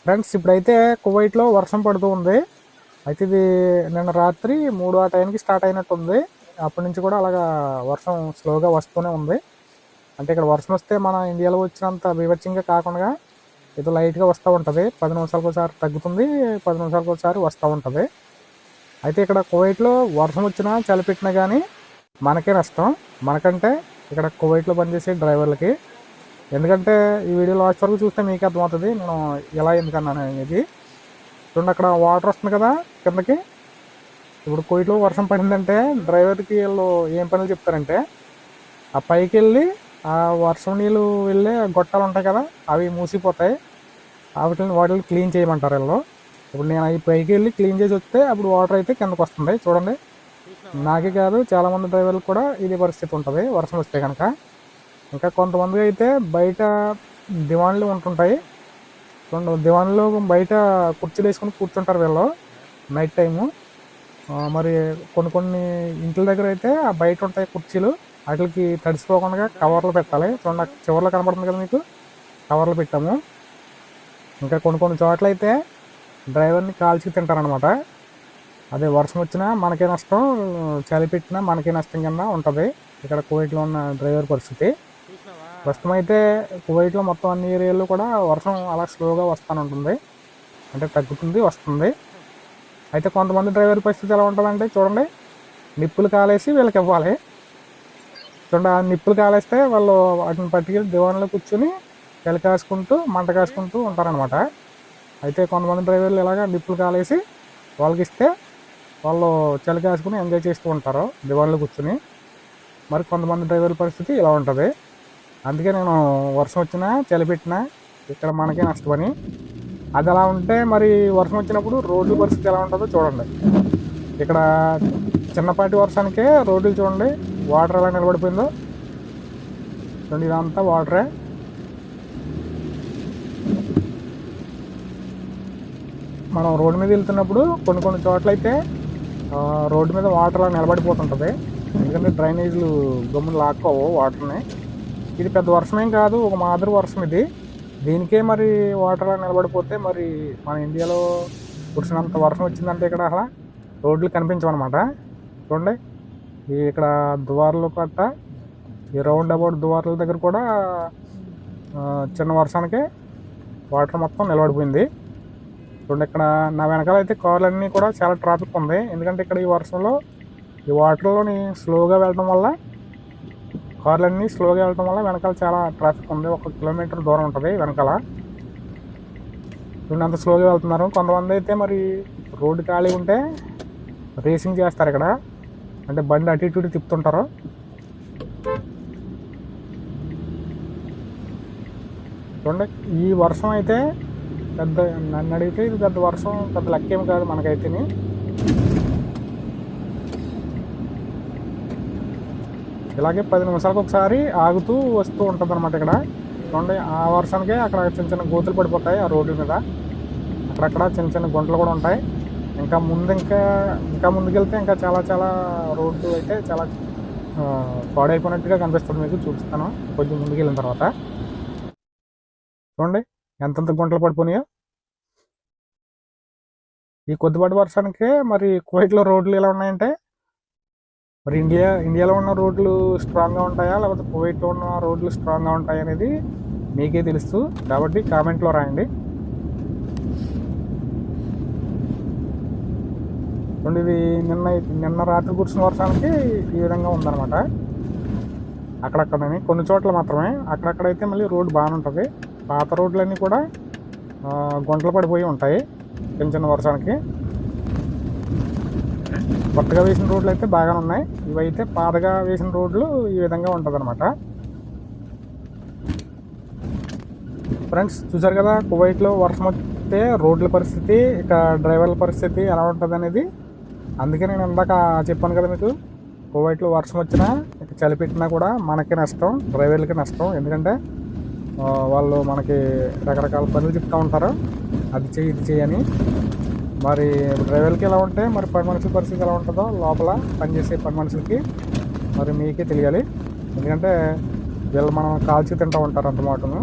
Friends, ఇప్పుడైతే కువైట్లో వర్షం పడుతూ ఉంది. అయితే ఇది నిన్న రాత్రి 3 ఆ టైంకి స్టార్ట్ అయినట్టుంది. అప్పటి నుంచి కూడా అలాగా వర్షం స్లోగా వస్తూనే ఉంది. అంటే ఇక్కడ వర్షం వస్తే మన ఇండియాలో వచ్చినంత బీభత్సంగా కాకుండా ఏదో లైట్గా వస్తూ ఉంటుంది. 10 నిమిషాలకు ఒకసారి తగ్గుతుంది, 10 నిమిషాలకు ఒకసారి వస్తూ ఉంటుంది. అయితే ఇక్కడ కువైట్లో వర్షం వచ్చినా చలి పెట్టినా కానీ మనకే నష్టం. మనకంటే ఇక్కడ కువైట్లో పనిచేసే డ్రైవర్లకి. ఎందుకంటే ఈ వీడియో లాస్ట్ వరకు చూస్తే మీకే అర్థమవుతుంది నేను ఎలా ఎందుకన్నాను అనేది. చూడండి, అక్కడ వాటర్ వస్తుంది కదా కిందకి. ఇప్పుడు కువైట్లో వర్షం పడిందంటే డ్రైవర్కి వీళ్ళు ఏం పనులు చెప్తారంటే, ఆ పైకి వెళ్ళి ఆ వర్షం నీళ్ళు వెళ్ళే గొట్టాలు ఉంటాయి కదా, అవి మూసిపోతాయి. వాటిని క్లీన్ చేయమంటారు వీళ్ళు. ఇప్పుడు నేను ఈ పైకి వెళ్ళి క్లీన్ చేసి వస్తే అప్పుడు వాటర్ అయితే కిందకు వస్తుంది. చూడండి, నాకే కాదు చాలామంది డ్రైవర్లకు కూడా ఇదే పరిస్థితి ఉంటుంది వర్షం వస్తే కనుక. ఇంకా కొంతమంది అయితే బయట దివాన్లు ఉంటుంటాయి. దివాన్లో బయట కుర్చీలు వేసుకుని కూర్చుంటారు వీళ్ళు నైట్ టైము. మరి కొన్ని ఇంట్ల దగ్గర అయితే ఆ బయట ఉంటాయి కుర్చీలు, వాటికి తడిసిపోకుండా కవర్లు పెట్టాలి. చూడండి, చివర్లో కనబడుతుంది కదా మీకు, కవర్లు పెట్టాము. ఇంకా కొన్ని చోట్ల అయితే డ్రైవర్ని కాల్చి తింటారనమాట. అదే వర్షం వచ్చినా మనకే నష్టం, చలి పెట్టినా మనకే నష్టం కింద ఉంటుంది ఇక్కడ కువైట్లో ఉన్న డ్రైవర్ పరిస్థితి. ప్రస్తుతం అయితే కువైట్లో మొత్తం అన్ని ఏరియాల్లో కూడా వర్షం అలా స్లోగా వస్తూనే ఉంటుంది. అంటే తగ్గుతుంది, వస్తుంది. అయితే కొంతమంది డ్రైవర్ పరిస్థితి ఎలా ఉంటుందంటే, చూడండి, నిప్పులు కాలేసి వీళ్ళకి ఇవ్వాలి. చూడండి, ఆ నిప్పులు కాలేస్తే వాళ్ళు వాటిని పట్టుకెళ్ళి దివాన్లో కూర్చొని చలి కాసుకుంటూ మంట కాసుకుంటూ ఉంటారనమాట. అయితే కొంతమంది డ్రైవర్లు ఇలాగా నిప్పులు కాలేసి వాళ్ళకి ఇస్తే వాళ్ళు చలి కాసుకుని ఎంజాయ్ చేస్తూ ఉంటారు దివాన్లో కూర్చుని. మరి కొంతమంది డ్రైవర్ల పరిస్థితి ఇలా ఉంటుంది. అందుకే నేను వర్షం వచ్చినా చలి పెట్టినా ఇక్కడ మనకే నష్టమని. అది అలా ఉంటే మరి వర్షం వచ్చినప్పుడు రోడ్ల పరిస్థితి ఎలా ఉంటుందో చూడండి. ఇక్కడ చిన్నపాటి వర్షానికే రోడ్లు చూడండి వాటర్ ఎలా నిలబడిపోయిందో. చూడండి, ఇదంతా వాటరే. మనం రోడ్డు మీద వెళ్తున్నప్పుడు కొన్ని చోట్ల అయితే రోడ్డు మీద వాటర్ అలా నిలబడిపోతుంటుంది. ఎందుకంటే డ్రైనేజీలు గమ్ములు లాక్కోవు వాటర్ని. ఇది పెద్ద వర్షమేం కాదు, ఒక మాదిరి వర్షం ఇది. దీనికే మరి వాటర్ నిలబడిపోతే మరి మన ఇండియాలో కురిసినంత వర్షం వచ్చిందంటే ఇక్కడ అసలు రోడ్లు కనిపించమన్నమాట. చూడండి, ఇక్కడ దువార్లు కట్ట, ఈ రౌండ్ అబౌట్ దువార్ల దగ్గర కూడా చిన్న వర్షానికే వాటర్ మొత్తం నిలబడిపోయింది. చూడండి, ఇక్కడ నా వెనకాల అయితే కార్లన్నీ కూడా చాలా ట్రాఫిక్ ఉంది. ఎందుకంటే ఇక్కడ ఈ వర్షంలో ఈ వాటర్లోని స్లోగా వెళ్ళడం వల్ల కార్లన్నీ స్లోగా వెళ్ళడం వల్ల వెనకాల చాలా ట్రాఫిక్ ఉంది. 1 కిలోమీటర్ దూరం ఉంటుంది వెనకాల. చూడండి, అంత స్లోగా వెళ్తున్నారు. కొంతమంది అయితే మరి రోడ్డు ఖాళీ ఉంటే రేసింగ్ చేస్తారు ఇక్కడ, అంటే బండి అటు ఇటు తిప్పుతుంటారు. చూడండి, ఈ వర్షం అయితే నన్ను అడిగితే ఇది పెద్ద వర్షం, పెద్ద లెక్కేమి కాదు మనకైతేని. ఇలాగే 10 నిమిషాలకు ఒకసారి ఆగుతూ వస్తూ ఉంటుంది అనమాట ఇక్కడ. చూడండి, ఆ వర్షానికే అక్కడ చిన్న గోతులు పడిపోతాయి ఆ రోడ్ల మీద. అక్కడక్కడ చిన్న గుంటలు కూడా ఉంటాయి. ఇంకా ముందుకెళ్తే ఇంకా చాలా రోడ్డు అయితే చాలా పాడైపోయినట్టుగా కనిపిస్తుంది. మీకు చూపిస్తాను కొంచెం ముందుకు వెళ్ళిన తర్వాత. చూడండి, ఎంతంత గుంటలు పడిపోయినాయో. ఈ కొద్దిపాటి వర్షానికే మరి కువైట్లో రోడ్లు ఎలా ఉన్నాయంటే, మరి ఇండియాలో ఉన్న రోడ్లు స్ట్రాంగ్గా ఉంటాయా లేకపోతే కువైట్లో ఉన్న రోడ్లు స్ట్రాంగ్గా ఉంటాయా అనేది మీకే తెలుసు. కాబట్టి కామెంట్లో రాయండి. ఇది నిన్న రాత్రి కురిసిన వర్షానికి ఈ విధంగా ఉందన్నమాట. అక్కడక్కడని కొన్ని చోట్ల మాత్రమే, అక్కడక్కడైతే మళ్ళీ రోడ్డు బాగానే ఉంటుంది. పాత రోడ్లన్నీ కూడా గుంటలు పడిపోయి ఉంటాయి చిన్న వర్షానికి. కొత్తగా వేసిన రోడ్లు అయితే బాగానే ఉన్నాయి. ఇవైతే పాతగా వేసిన రోడ్లు ఈ విధంగా ఉంటుంది అనమాట. ఫ్రెండ్స్, చూసారు కదా కువైట్లో వర్షం వస్తే రోడ్ల పరిస్థితి, ఇక డ్రైవర్ల పరిస్థితి ఎలా ఉంటుంది అనేది. అందుకే నేను ఇందాక చెప్పాను కదా మీకు, కువైట్లో వర్షం వచ్చినా ఇక చలి పెట్టినా కూడా మనకే నష్టం, డ్రైవర్లకి నష్టం. ఎందుకంటే వాళ్ళు మనకి రకరకాల పనులు చెప్తూ ఉంటారు, అది చెయ్యి ఇది చేయని. మరి డ్రైవర్లకి ఎలా ఉంటే మరి పని మనుషుల పరిస్థితి ఎలా ఉంటుందో లోపల పనిచేసే పని మనుషులకి మరి మీకే తెలియాలి. ఎందుకంటే వీళ్ళు మనం కాల్చి తింటూ ఉంటారు అంత మాటను.